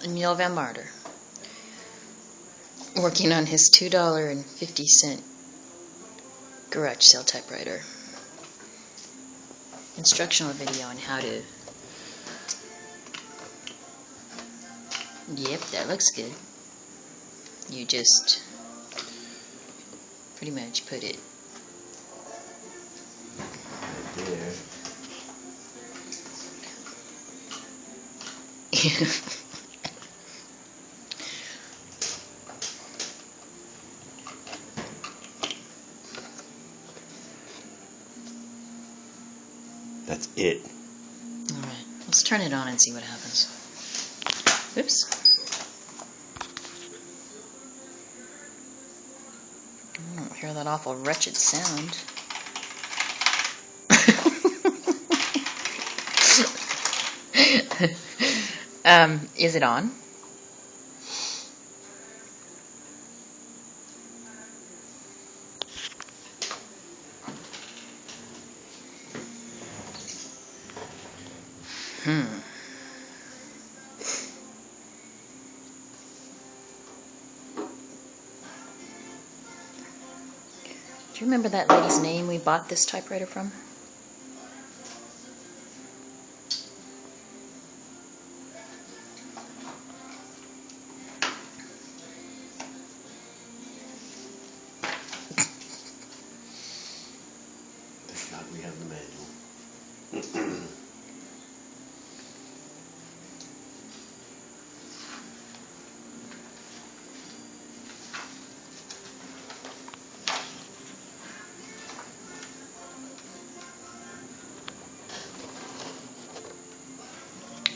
Emil Van Marter, working on his $2.50 garage sale typewriter. Instructional video on how to... Yep, that looks good. You just pretty much put it right there. That's it. Alright, let's turn it on and see what happens. Oops. I don't hear that awful wretched sound. Is it on? Do you remember that lady's name we bought this typewriter from? Thank God we have the manual.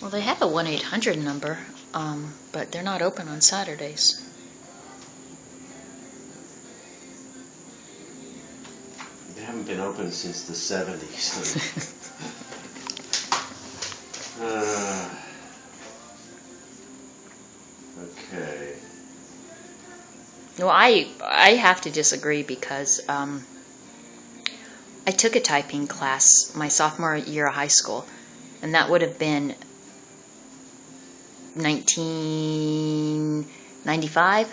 Well, they have a 1-800 number, but they're not open on Saturdays. They haven't been open since the 70s. Okay. Well, I have to disagree because I took a typing class my sophomore year of high school, and that would have been 1995.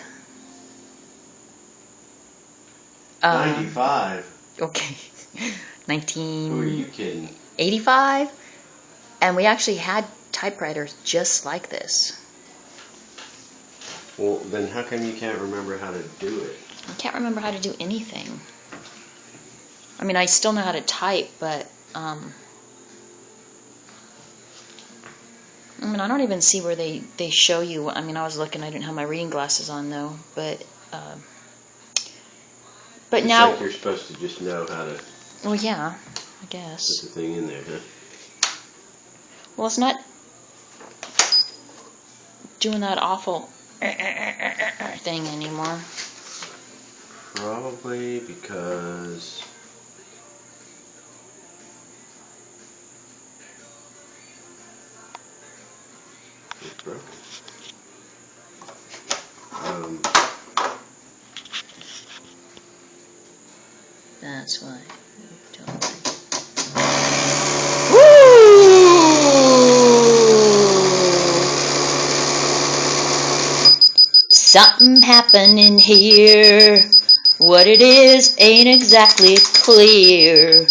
95? Okay. Who are you kidding? 1985, and we actually had typewriters just like this. Well, then how come you can't remember how to do it? I can't remember how to do anything. I mean, I still know how to type, but I mean, I don't even see where they show you. I mean, I was looking. I didn't have my reading glasses on though, but It's now like you're supposed to just know how to. Well, yeah, I guess. Put the thing in there, huh? Well, it's not doing that awful thing anymore. Probably because it's broken. That's why. Something happening here. What it is ain't exactly clear.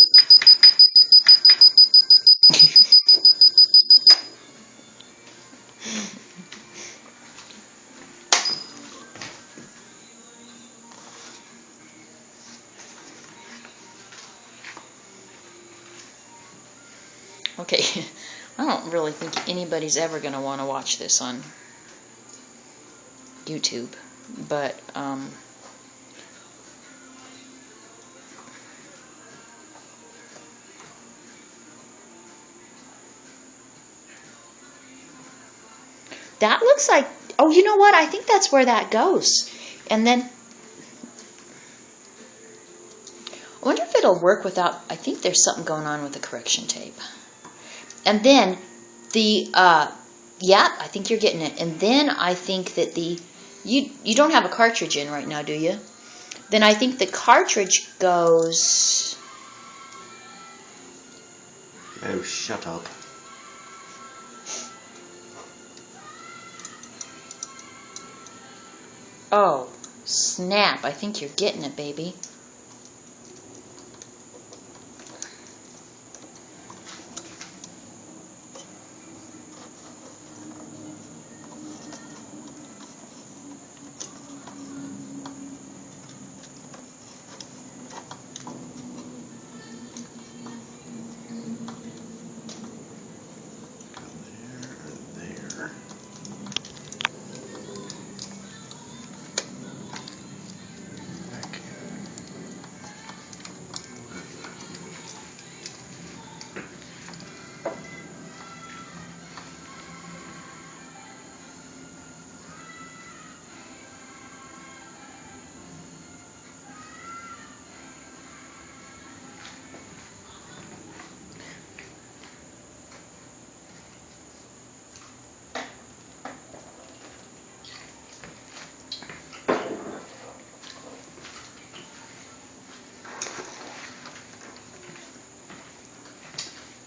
Okay, I don't really think anybody's ever going to want to watch this on YouTube, but that looks like, oh, you know what? I think that's where that goes. And then, I wonder if it'll work without, I think there's something going on with the correction tape. And then the, yeah, I think you're getting it. And then I think that you don't have a cartridge in right now, do you? Then I think the cartridge goes... Oh, shut up. Oh, snap. I think you're getting it, baby.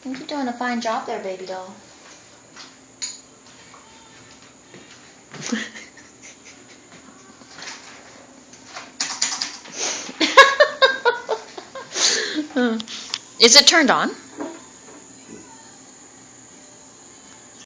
I think you're doing a fine job there, baby doll. Is it turned on?